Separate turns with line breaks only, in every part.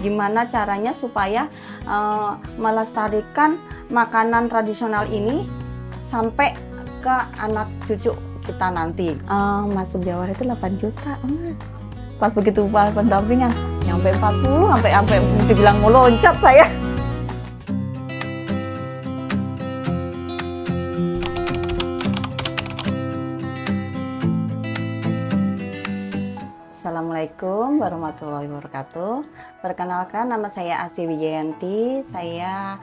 Gimana caranya supaya melestarikan makanan tradisional ini sampai ke anak cucu kita nanti. Masuk Jawara itu 8 juta, Mas. Pas begitu pendampingan, nyampe 40, sampai dibilang mau loncat saya. Assalamualaikum warahmatullahi wabarakatuh. Perkenalkan, nama saya Asy Wijayanti. Saya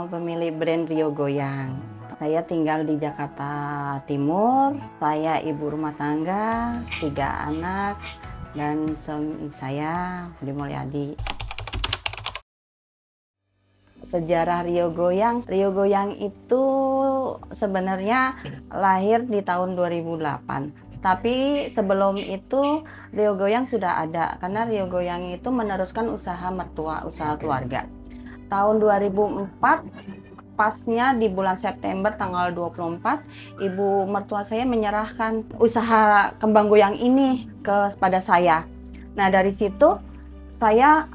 pemilik brand Rio Goyang. Saya tinggal di Jakarta Timur. Saya ibu rumah tangga, 3 anak, dan suami saya Budi Mulyadi. Sejarah Rio Goyang. Rio Goyang itu sebenarnya lahir di tahun 2008. Tapi sebelum itu Rio Goyang sudah ada, karena Rio Goyang itu meneruskan usaha mertua, usaha keluarga. Tahun 2004, pasnya di bulan September tanggal 24, ibu mertua saya menyerahkan usaha kembang goyang ini kepada saya. Nah, dari situ saya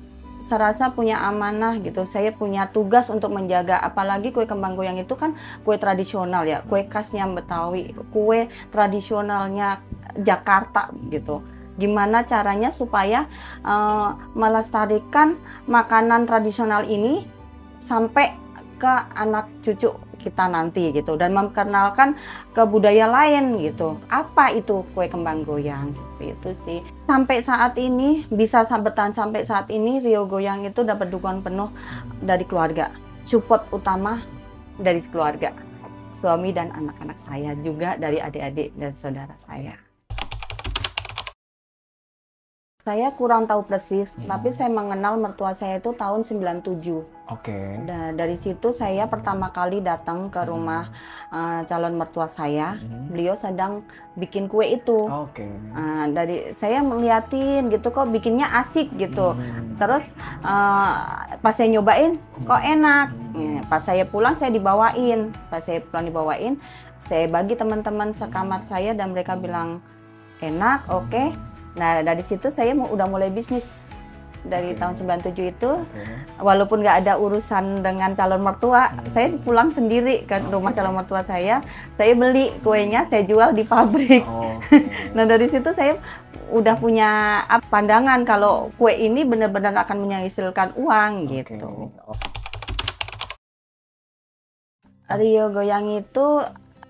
serasa punya amanah gitu, saya punya tugas untuk menjaga, apalagi kue kembang goyang itu kan kue tradisional ya, kue khasnya Betawi, kue tradisionalnya Jakarta gitu. Gimana caranya supaya melestarikan makanan tradisional ini sampai ke anak cucu kita nanti gitu, dan memperkenalkan ke budaya lain gitu. Apa itu kue kembang goyang? Seperti itu sih. Sampai saat ini bisa bertahan sampai saat ini, Rio Goyang itu dapat dukungan penuh dari keluarga. Support utama dari keluarga, suami dan anak-anak saya, juga dari adik-adik dan saudara saya. Saya kurang tahu persis, tapi saya mengenal mertua saya itu tahun 97.
Oke.
Nah, dari situ saya pertama kali datang ke rumah calon mertua saya. Beliau sedang bikin kue itu.
Oke.
Dari saya melihatin gitu, kok bikinnya asik gitu. Terus pas saya nyobain, kok enak. Pas saya pulang saya dibawain. Pas saya pulang dibawain, saya bagi teman-teman sekamar saya dan mereka bilang enak, oke. Nah, dari situ saya udah mulai bisnis dari tahun 97 itu. Walaupun nggak ada urusan dengan calon mertua, saya pulang sendiri ke rumah calon mertua saya beli kuenya, saya jual di pabrik. Nah, dari situ saya udah punya pandangan kalau kue ini benar-benar akan menghasilkan uang gitu. Rio Goyang itu,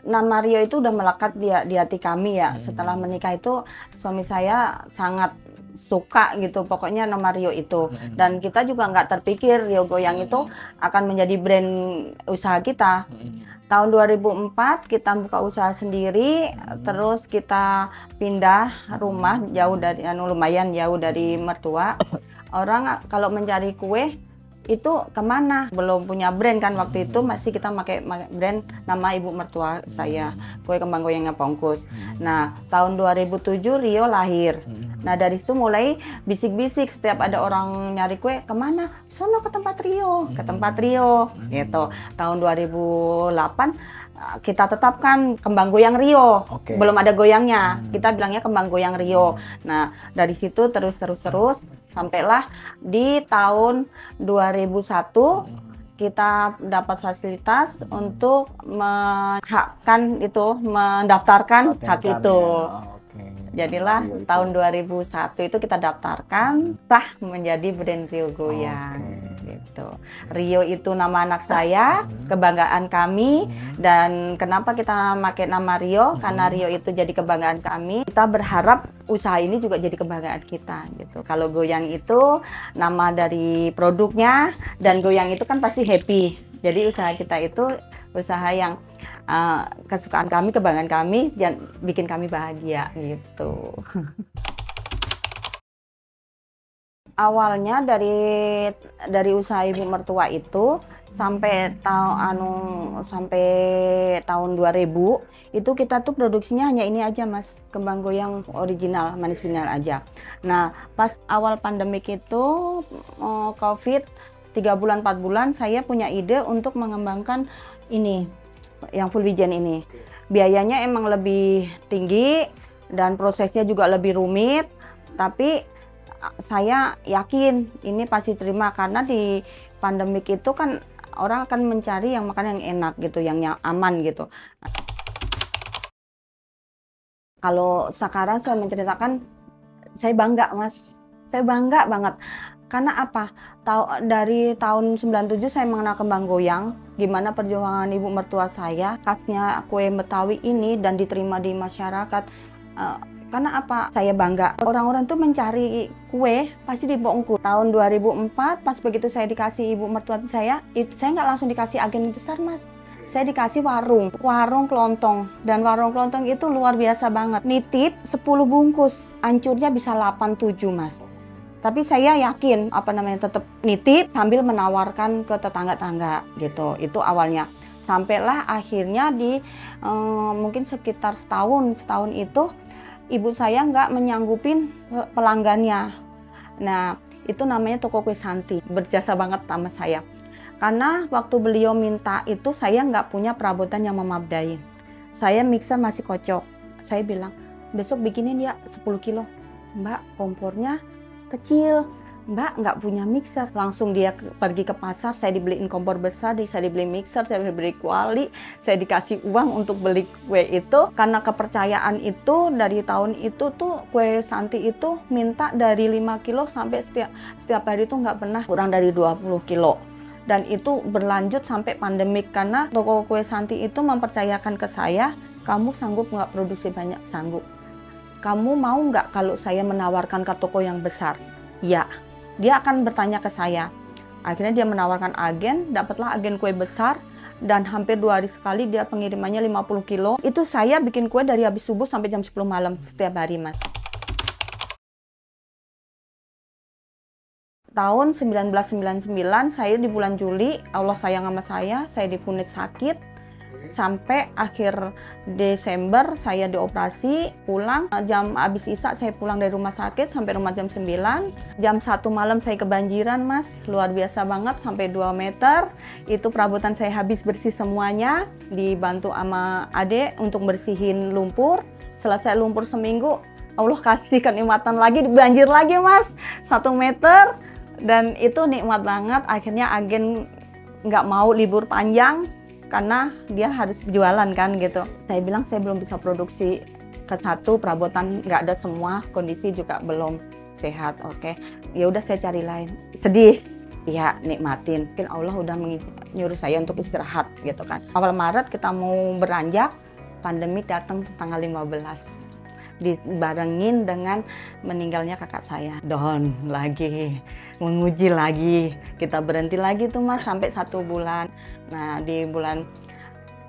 nama Rio itu udah melekat di hati kami ya. Setelah menikah itu suami saya sangat suka gitu, pokoknya nama Rio itu. Dan kita juga nggak terpikir Rio Goyang itu akan menjadi brand usaha kita. Tahun 2004 kita buka usaha sendiri, terus kita pindah rumah jauh dari, lumayan jauh dari mertua. Orang kalau mencari kue itu kemana? Belum punya brand kan waktu itu, masih kita pakai brand nama ibu mertua saya, kue kembang goyangnya Pongkus. Nah, tahun 2007 Rio lahir. Nah, dari situ mulai bisik-bisik, setiap ada orang nyari kue, kemana? Sono ke tempat Rio, gitu. Tahun 2008 kita tetapkan kembang goyang Rio. Belum ada goyangnya, kita bilangnya kembang goyang Rio. Nah, dari situ terus sampailah di tahun 2001 kita dapat fasilitas untuk mendaftarkan hak itu. Jadilah tahun 2001 itu kita daftarkan, sah menjadi brand Rio Goyang. Gitu. Rio itu nama anak saya, kebanggaan kami. Dan kenapa kita pakai nama Rio? Karena Rio itu jadi kebanggaan kami. Kita berharap usaha ini juga jadi kebanggaan kita. Gitu. Kalau Goyang itu nama dari produknya, dan Goyang itu kan pasti happy. Jadi usaha kita itu usaha yang kesukaan kami, kebanggaan kami, dan bikin kami bahagia gitu. Awalnya dari usaha ibu mertua itu sampai tahun 2000 itu kita tuh produksinya hanya ini aja, Mas, kembang goyang original, manis final aja. Nah, pas awal pandemik itu COVID 3 bulan 4 bulan, saya punya ide untuk mengembangkan ini yang full wijen ini. Biayanya emang lebih tinggi dan prosesnya juga lebih rumit, tapi saya yakin ini pasti terima, karena di pandemik itu kan orang akan mencari yang makanan yang enak gitu, yang aman gitu. Kalau sekarang saya menceritakan, saya bangga Mas, saya bangga banget. Karena apa? Dari tahun 97 saya mengenal kembang goyang, gimana perjuangan ibu mertua saya, khasnya kue Betawi ini dan diterima di masyarakat. Karena apa? Saya bangga. Orang-orang tuh mencari kue pasti di Bongku. Tahun 2004 pas begitu saya dikasih ibu mertua saya nggak langsung dikasih agen besar Mas. Saya dikasih warung kelontong, dan warung kelontong itu luar biasa banget. Nitip 10 bungkus, hancurnya bisa 8-7 Mas. Tapi saya yakin tetap nitip sambil menawarkan ke tetangga-tangga gitu. Itu awalnya. Sampailah akhirnya di mungkin sekitar setahun itu ibu saya nggak menyanggupin pelanggannya. Nah, itu namanya Toko Kue Santi, berjasa banget sama saya. Karena waktu beliau minta itu saya nggak punya perabotan yang memadai. Saya mixer masih kocok. Saya bilang, besok bikinin ya 10 kilo. Mbak, kompornya kecil. Mbak nggak punya mixer. Langsung dia pergi ke pasar, saya dibeliin kompor besar, saya dibeli mixer, saya dibeli kuali, saya dikasih uang untuk beli kue itu. Karena kepercayaan itu dari tahun itu tuh Kue Santi itu minta dari 5 kilo sampai setiap hari itu nggak pernah kurang dari 20 kilo. Dan itu berlanjut sampai pandemik, karena Toko Kue Santi itu mempercayakan ke saya, kamu sanggup nggak produksi banyak? Sanggup. Kamu mau nggak kalau saya menawarkan ke toko yang besar? Ya. Dia akan bertanya ke saya. Akhirnya dia menawarkan agen, dapatlah agen kue besar, dan hampir 2 hari sekali dia pengirimannya 50 kilo. Itu saya bikin kue dari habis subuh sampai jam 10 malam setiap hari Mas. Tahun 1999 saya di bulan Juli, Allah sayang sama saya dipunit sakit. Sampai akhir Desember saya dioperasi, pulang jam habis isya saya pulang dari rumah sakit sampai rumah jam 9. Jam 1 malam saya kebanjiran Mas, luar biasa banget sampai 2 meter. Itu perabotan saya habis bersih semuanya, dibantu sama adek untuk bersihin lumpur. Selesai lumpur seminggu, Allah kasih kenikmatan lagi, banjir lagi Mas, 1 meter. Dan itu nikmat banget. Akhirnya agen nggak mau libur panjang karena dia harus jualan kan gitu. Saya bilang saya belum bisa produksi ke satu, perabotan nggak ada semua, kondisi juga belum sehat. Oke, ya udah saya cari lain. Sedih, ya nikmatin. Mungkin Allah udah nyuruh saya untuk istirahat gitu kan. Awal Maret kita mau beranjak, pandemi datang tanggal 15. Dibarengin dengan meninggalnya kakak saya. Down lagi, menguji lagi, kita berhenti lagi tuh Mas sampai 1 bulan. Nah di bulan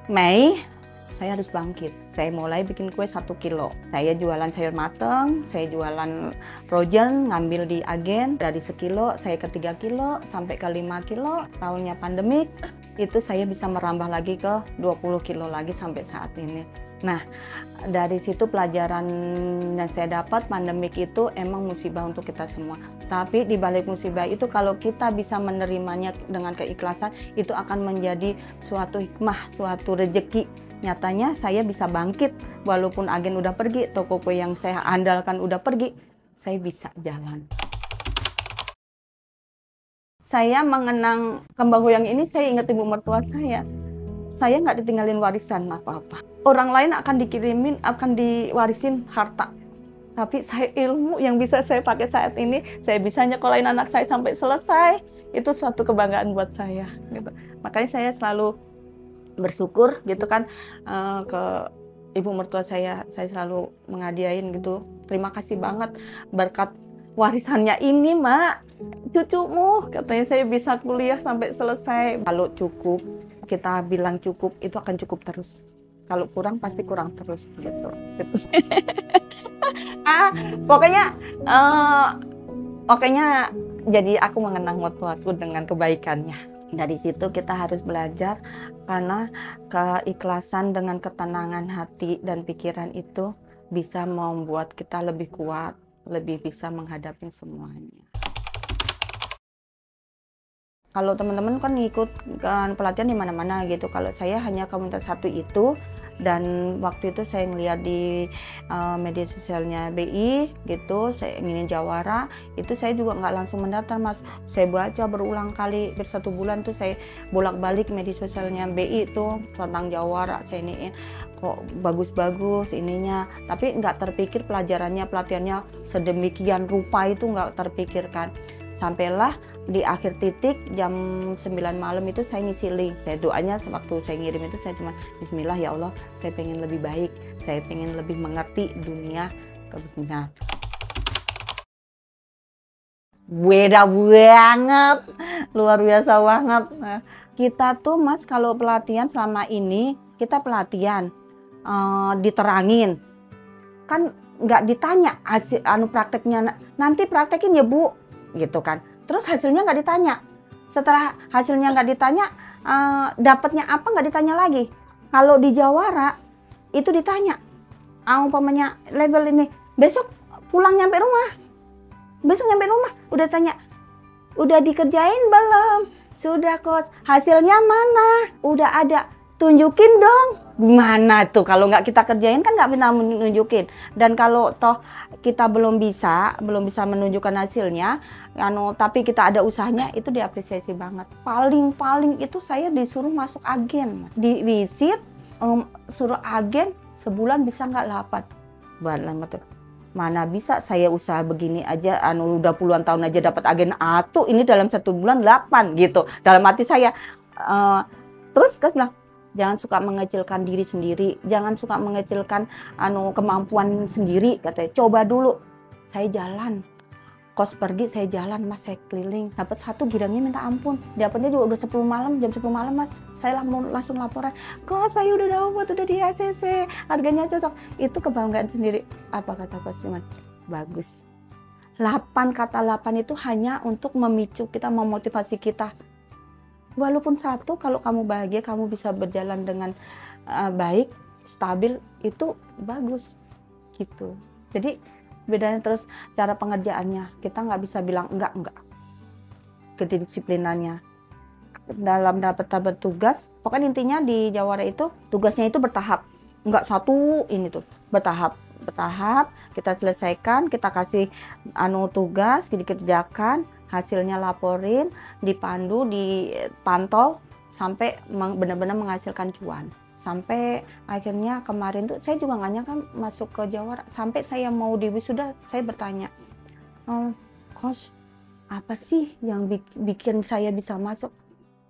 Mei saya harus bangkit. Saya mulai bikin kue 1 kilo. Saya jualan sayur mateng, saya jualan frozen, ngambil di agen. Dari sekilo saya ke 3 kilo sampai ke 5 kilo. Tahunnya pandemik itu saya bisa merambah lagi ke 20 kilo lagi sampai saat ini. Nah, dari situ pelajaran yang saya dapat, pandemik itu emang musibah untuk kita semua. Tapi di balik musibah itu kalau kita bisa menerimanya dengan keikhlasan, itu akan menjadi suatu hikmah, suatu rejeki. Nyatanya saya bisa bangkit, walaupun agen udah pergi, toko kue yang saya andalkan udah pergi, saya bisa jalan. Saya mengenang kembang goyang ini, saya ingat ibu mertua saya. Saya nggak ditinggalin warisan apa-apa. Orang lain akan diwarisin harta. Tapi saya ilmu yang bisa saya pakai saat ini, saya bisa nyekolahin anak saya sampai selesai. Itu suatu kebanggaan buat saya. Gitu. Makanya saya selalu bersyukur gitu kan ke ibu mertua saya selalu menghadiahin gitu. Terima kasih banget berkat warisannya ini, Mak. Cucumu, katanya saya bisa kuliah sampai selesai. Kalau cukup, kita bilang cukup, itu akan cukup terus. Kalau kurang, pasti kurang terus gitu. Pokoknya jadi aku mengenang mertuaku dengan kebaikannya. Dari situ kita harus belajar, karena keikhlasan dengan ketenangan hati dan pikiran itu bisa membuat kita lebih kuat, lebih bisa menghadapi semuanya. Kalau teman-teman kan ngikut kan pelatihan di mana-mana gitu. Kalau saya hanya komunitas satu itu, Dan waktu itu saya ngeliat di media sosialnya BI gitu, saya ingin jawara, itu saya juga nggak langsung mendaftar Mas. Saya baca berulang kali, bersatu bulan tuh saya bolak-balik media sosialnya BI itu tentang jawara, saya iniin kok bagus-bagus ininya, tapi nggak terpikir pelajarannya, pelatihannya sedemikian rupa itu nggak terpikirkan. Sampailah di akhir titik jam 9 malam itu saya ngisi link. Saya doanya waktu saya ngirim itu saya cuma Bismillah ya Allah, saya pengen lebih baik, saya pengen lebih mengerti dunia kebisnisan. Beda banget, luar biasa banget. Nah, kita tuh Mas kalau pelatihan selama ini kita pelatihan diterangin, kan nggak ditanya hasil prakteknya, nanti praktekin ya Bu, gitu kan. Terus hasilnya nggak ditanya. Setelah hasilnya nggak ditanya, dapatnya apa nggak ditanya lagi. Kalau di Jawara itu ditanya, umpamanya label ini, besok pulang nyampe rumah, udah tanya, udah dikerjain belum? Sudah Coach, hasilnya mana? Udah ada, tunjukin dong. Gimana tuh kalau nggak kita kerjain kan nggak bisa menunjukin. Dan kalau toh kita belum bisa menunjukkan hasilnya, tapi kita ada usahanya, itu diapresiasi banget. Paling itu saya disuruh masuk agen, di visit, suruh agen sebulan bisa nggak 8 bulan. Mana bisa saya usaha begini aja, udah puluhan tahun aja dapat agen atuh, ini dalam 1 bulan 8 gitu. Dalam hati saya, terus bilang, jangan suka mengecilkan diri sendiri, jangan suka mengecilkan kemampuan sendiri, katanya. Coba dulu. Saya jalan, Coach pergi, saya jalan Mas, saya keliling. Dapat 1 girangnya minta ampun. Dapatnya juga udah 10 malam, jam 10 malam Mas. Saya langsung laporan, Coach saya udah dapat, udah di ACC, harganya cocok. Itu kebanggaan sendiri. Apa kata Coach Iman? Bagus. 8 itu hanya untuk memicu kita, memotivasi kita. Walaupun 1, kalau kamu bahagia, kamu bisa berjalan dengan baik, stabil, itu bagus gitu. Jadi bedanya terus cara pengerjaannya, kita nggak bisa bilang enggak. Kedisiplinannya dalam dapat tugas, pokoknya intinya di Jawara itu tugasnya itu bertahap, nggak satu ini tuh, bertahap kita selesaikan, kita kasih tugas dikerjakan, hasilnya laporin, dipandu, dipantau sampai benar-benar menghasilkan cuan. Sampai akhirnya kemarin tuh saya juga nggak nyangka masuk ke Jawara. Sampai saya mau di wisuda, saya bertanya, Coach, apa sih yang bikin saya bisa masuk?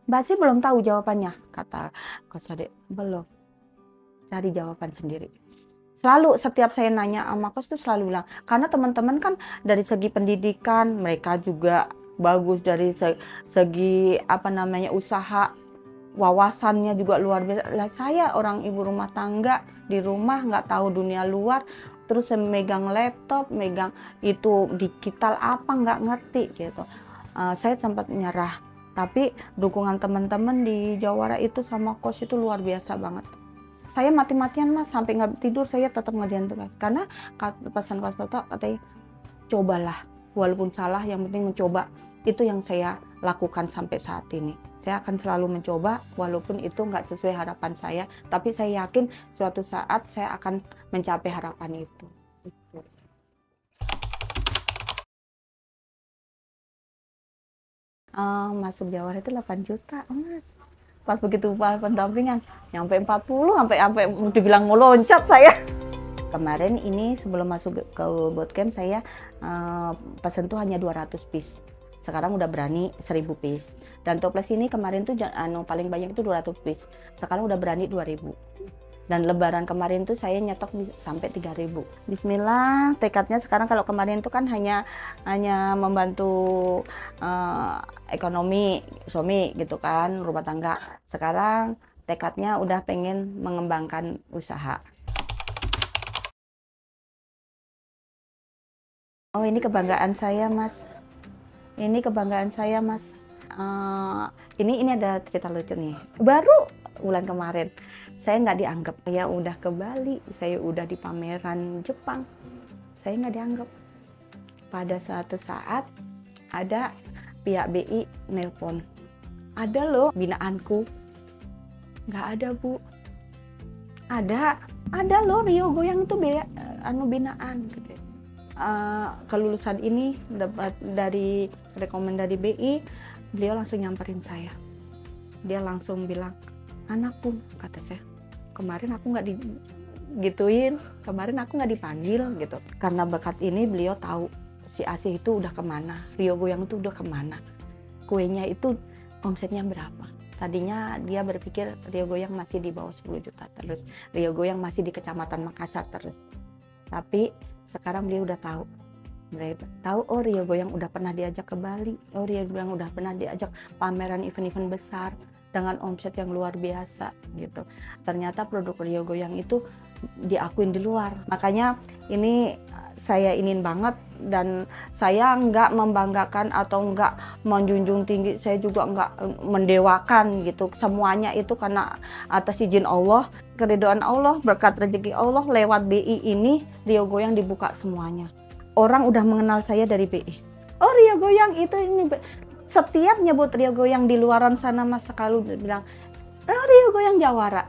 Mbak sih belum tahu jawabannya, kata Coach Ade. Belum, cari jawaban sendiri. Selalu setiap saya nanya sama Coach tuh selalu bilang, karena teman-teman kan dari segi pendidikan mereka juga bagus, dari segi usaha, wawasannya juga luar biasa. Lah saya orang ibu rumah tangga di rumah, nggak tahu dunia luar, terus saya megang laptop, megang itu digital apa nggak ngerti gitu. Saya sempat nyerah, tapi dukungan teman-teman di Jawara itu sama Coach itu luar biasa banget. Saya mati-matian Mas, sampai nggak tidur saya tetap ngerjain tugas. Karena pesan Coach Toto katanya, cobalah, walaupun salah yang penting mencoba. Itu yang saya lakukan sampai saat ini. Saya akan selalu mencoba, walaupun itu nggak sesuai harapan saya, tapi saya yakin suatu saat saya akan mencapai harapan itu. Masuk Jawara itu 8 juta Mas. Pas begitu pendampingan nyampe 40, sampai dibilang mau loncat saya. Kemarin ini sebelum masuk ke bootcamp saya pesan tuh hanya 200 piece. Sekarang udah berani 1000 piece. Dan toples ini kemarin tuh paling banyak itu 200 piece. Sekarang udah berani 2000. Dan lebaran kemarin tuh saya nyetok sampai 3000. Bismillah, tekadnya sekarang kalau kemarin tuh kan hanya membantu ekonomi suami gitu kan, rumah tangga. Sekarang tekadnya udah pengen mengembangkan usaha. Oh, ini kebanggaan saya Mas. Ini kebanggaan saya Mas. Ini ada cerita lucu nih. Baru bulan kemarin saya nggak dianggap. Saya udah ke Bali, saya udah di pameran Jepang, saya nggak dianggap. Pada suatu saat ada pihak BI nelpon, ada loh binaanku. Nggak ada Bu, Ada loh Rio Goyang itu binaan gitu. Kelulusan ini dapat dari rekomendasi BI, beliau langsung nyamperin saya. Dia langsung bilang, anakku, kata saya, kemarin aku nggak digituin, kemarin aku nggak dipanggil gitu. Karena bakat ini beliau tahu si Asih itu udah kemana, Rio Goyang itu udah kemana, kuenya itu omsetnya berapa. Tadinya dia berpikir Rio Goyang masih di bawah 10 juta terus, Rio Goyang masih di Kecamatan Makassar terus. Tapi sekarang beliau udah tahu. Beliau tahu, oh Rio Goyang udah pernah diajak ke Bali, oh Rio Goyang udah pernah diajak pameran event-event besar dengan omset yang luar biasa gitu. Ternyata produk Rio Goyang itu diakuin di luar. Makanya ini saya ingin banget, dan saya nggak membanggakan atau nggak menjunjung tinggi, saya juga nggak mendewakan gitu. Semuanya itu karena atas izin Allah, keridhaan Allah, berkat rezeki Allah, lewat BI ini Rio Goyang dibuka semuanya. Orang udah mengenal saya dari BI. Oh Rio Goyang itu ini, setiap nyebut Rio Goyang di luaran sana Mas selalu bilang, oh Rio Goyang Jawara.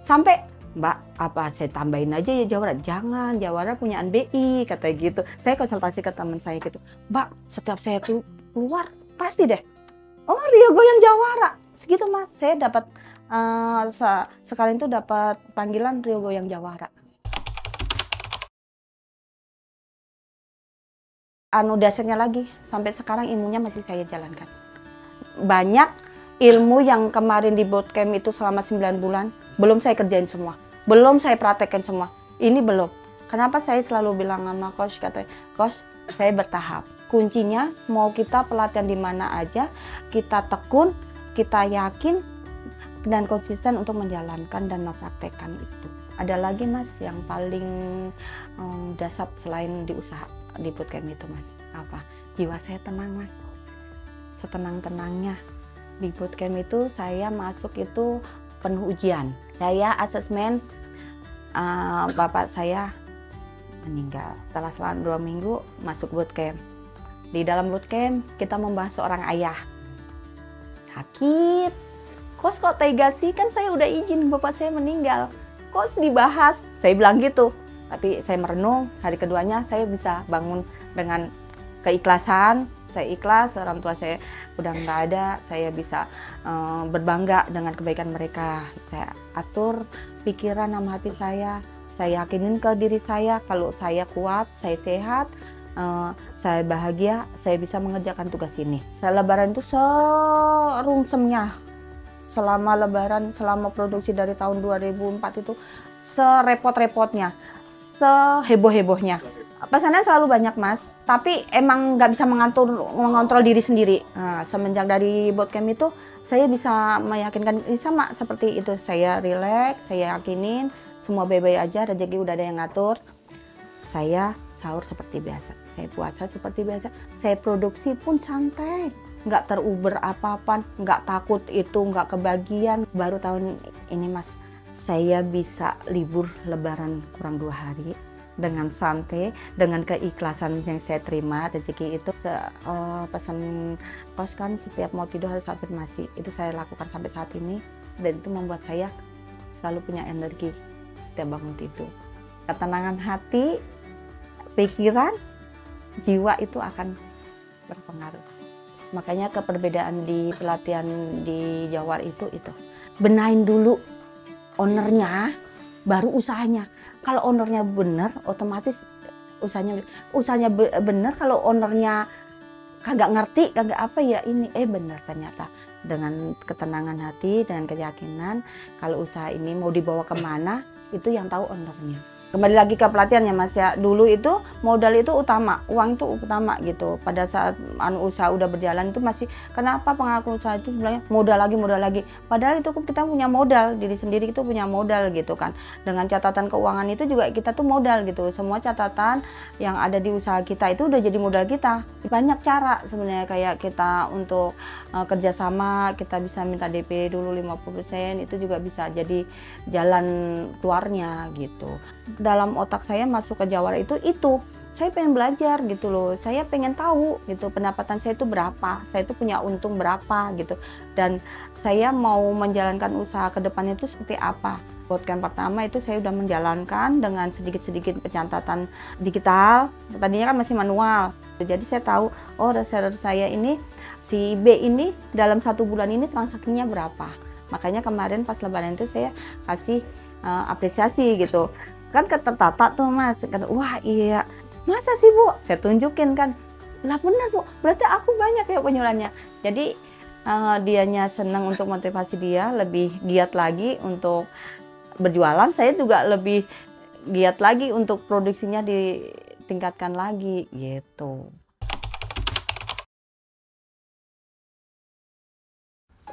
Sampai, Mbak, apa saya tambahin aja ya Jawara? Jangan, Jawara punyaan BI, kata gitu. Saya konsultasi ke teman saya gitu, Mbak, setiap saya keluar pasti deh, oh Rio Goyang Jawara, segitu Mas. Saya dapat sekalian itu dapat panggilan Rio Goyang Jawara. Dasarnya lagi, sampai sekarang ilmunya masih saya jalankan. Banyak ilmu yang kemarin di bootcamp itu selama 9 bulan, belum saya kerjain semua. Belum saya praktekkan semua. Ini belum. Kenapa saya selalu bilang sama coach, katanya, coach, saya bertahap. Kuncinya mau kita pelatihan di mana aja, kita tekun, kita yakin, dan konsisten untuk menjalankan dan mempraktekkan itu. Ada lagi Mas yang paling dasar selain di usaha di bootcamp itu Mas, apa? Jiwa saya tenang Mas, setenang-tenangnya. Di bootcamp itu saya masuk itu penuh ujian. Saya asesmen, bapak saya meninggal. Setelah selama 2 minggu masuk bootcamp. Di dalam bootcamp kita membahas seorang ayah. Sakit. Kok tega sih, kan saya udah izin bapak saya meninggal. Kok dibahas? Saya bilang gitu. Tapi saya merenung, hari keduanya saya bisa bangun dengan keikhlasan. Saya ikhlas, orang tua saya udah nggak ada, saya bisa berbangga dengan kebaikan mereka. Saya atur pikiran sama hati saya yakinin ke diri saya kalau saya kuat, saya sehat, saya bahagia, saya bisa mengerjakan tugas ini. Lebaran itu serungsemnya, selama lebaran, selama produksi dari tahun 2004 itu serepot-repotnya, seheboh-hebohnya. Pesanan selalu banyak Mas, tapi emang nggak bisa mengontrol diri sendiri. Nah, semenjak dari bootcamp itu saya bisa meyakinkan, sama seperti itu, saya relax, saya yakinin semua baik-baik aja, rezeki udah ada yang ngatur. Saya sahur seperti biasa, saya puasa seperti biasa, saya produksi pun santai, nggak teruber apa-apa, nggak takut itu nggak kebagian. Baru tahun ini Mas, saya bisa libur lebaran kurang 2 hari. Dengan santai, dengan keikhlasan yang saya terima, rezeki itu pesan kos kan setiap mau tidur harus afirmasi. Itu saya lakukan sampai saat ini, dan itu membuat saya selalu punya energi setiap bangun tidur. Ketenangan hati, pikiran, jiwa itu akan berpengaruh. Makanya keperbedaan di pelatihan di Jawara itu benahin dulu ownernya, baru usahanya. Kalau ownernya benar, otomatis usahanya benar. Kalau ownernya kagak ngerti, kagak apa ya ini, benar ternyata. Dengan ketenangan hati dan keyakinan, kalau usaha ini mau dibawa kemana, itu yang tahu ownernya. Kembali lagi ke pelatihan ya Mas ya, dulu itu modal itu utama, uang itu utama gitu. Pada saat usaha udah berjalan itu masih, kenapa pengaku usaha itu sebenarnya modal lagi. Padahal itu kita punya modal, diri sendiri itu punya modal gitu kan. Dengan catatan keuangan itu juga kita tuh modal gitu. Semua catatan yang ada di usaha kita itu udah jadi modal kita. Banyak cara sebenarnya, kayak kita untuk kerjasama, kita bisa minta DP dulu 50%, itu juga bisa jadi jalan keluarnya gitu. Dalam otak saya masuk ke Jawara itu saya pengen belajar gitu loh, saya pengen tahu gitu pendapatan saya itu berapa, saya itu punya untung berapa gitu, dan saya mau menjalankan usaha ke depannya itu seperti apa. Bootcamp pertama itu saya udah menjalankan dengan sedikit-sedikit pencatatan digital. Tadinya kan masih manual. Jadi saya tahu, oh reseller saya ini, si B ini dalam 1 bulan ini transaksinya berapa. Makanya kemarin pas lebaran itu saya kasih apresiasi gitu. Kan tertata tuh Mas, wah iya, masa sih Bu? Saya tunjukin kan, lah benar Bu, berarti aku banyak ya penjualannya. Jadi dianya senang untuk motivasi dia, lebih giat lagi untuk berjualan, saya juga lebih giat lagi untuk produksinya ditingkatkan lagi gitu.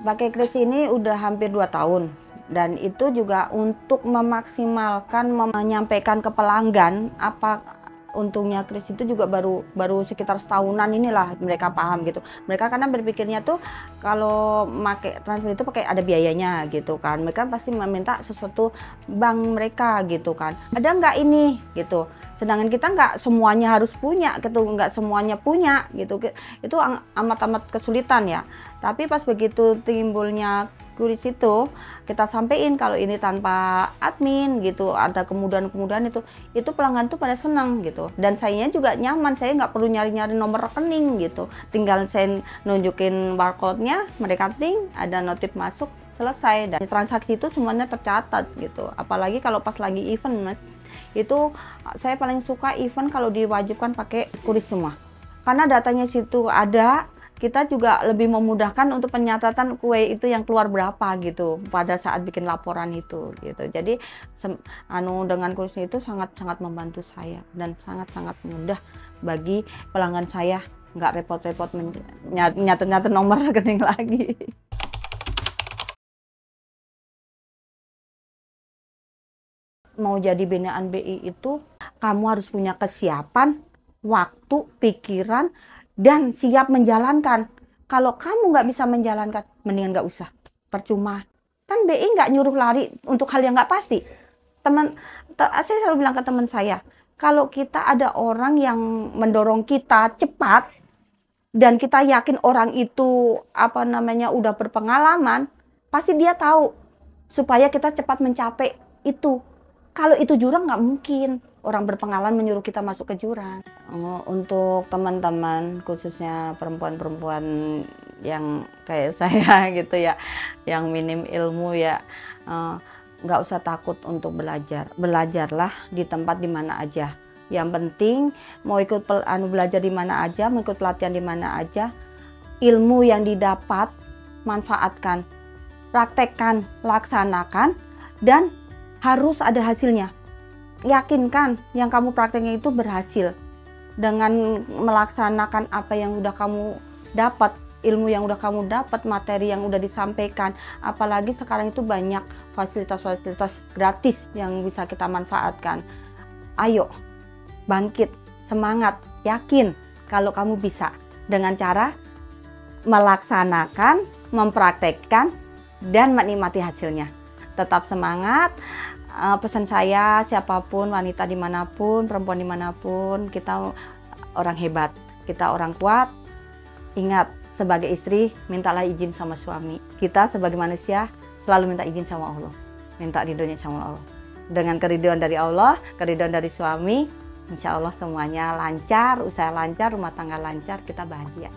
Pakai Kris ini udah hampir 2 tahun. Dan itu juga untuk memaksimalkan, menyampaikan ke pelanggan apa untungnya Kris itu juga baru sekitar setahunan inilah mereka paham gitu. Mereka karena berpikirnya tuh kalau pakai transfer itu pakai ada biayanya gitu kan. Mereka pasti meminta sesuatu bank mereka gitu kan. Ada nggak ini gitu. Sedangkan kita nggak semuanya harus punya gitu, nggak semuanya punya gitu. Itu amat-amat kesulitan ya. Tapi pas begitu timbulnya Kris itu kita sampaikan kalau ini tanpa admin gitu, ada kemudahan-kemudahan itu pelanggan tuh pada senang gitu, dan sayanya juga nyaman, saya nggak perlu nyari-nyari nomor rekening gitu, tinggal saya nunjukin barcode-nya, mereka ting, ada notif masuk, selesai, dan transaksi itu semuanya tercatat gitu. Apalagi kalau pas lagi event Mas, itu saya paling suka event kalau diwajibkan pakai Kris semua, karena datanya situ ada. Kita juga lebih memudahkan untuk penyatatan kue itu yang keluar berapa gitu pada saat bikin laporan itu gitu. Jadi dengan Kris itu sangat-sangat membantu saya dan sangat-sangat mudah bagi pelanggan saya, nggak repot-repot nyatet-nyatet nomor rekening lagi. Mau jadi binaan BI itu kamu harus punya kesiapan, waktu, pikiran, dan siap menjalankan. Kalau kamu nggak bisa menjalankan, mendingan nggak usah. Percuma. Kan BI nggak nyuruh lari untuk hal yang nggak pasti. Saya selalu bilang ke teman saya, kalau kita ada orang yang mendorong kita cepat, dan kita yakin orang itu udah berpengalaman, pasti dia tahu supaya kita cepat mencapai itu. Kalau itu jurang nggak mungkin orang berpengalaman menyuruh kita masuk ke jurang. Untuk teman-teman khususnya perempuan-perempuan yang kayak saya gitu ya, yang minim ilmu ya, nggak usah takut untuk belajar. Belajarlah di tempat di mana aja. Yang penting mau ikut belajar di mana aja, mau ikut pelatihan di mana aja, ilmu yang didapat manfaatkan, praktekkan, laksanakan, dan harus ada hasilnya. Yakinkan yang kamu prakteknya itu berhasil. Dengan melaksanakan apa yang udah kamu dapat, ilmu yang udah kamu dapat, materi yang udah disampaikan. Apalagi sekarang itu banyak fasilitas-fasilitas gratis yang bisa kita manfaatkan. Ayo, bangkit, semangat, yakin kalau kamu bisa. Dengan cara melaksanakan, mempraktekkan, dan menikmati hasilnya. Tetap semangat. Pesan saya, siapapun, wanita dimanapun, perempuan dimanapun, kita orang hebat, kita orang kuat. Ingat, sebagai istri, mintalah izin sama suami. Kita sebagai manusia selalu minta izin sama Allah, minta ridhonya sama Allah. Dengan keridhaan dari Allah, keridhaan dari suami, insya Allah semuanya lancar, usaha lancar, rumah tangga lancar, kita bahagia.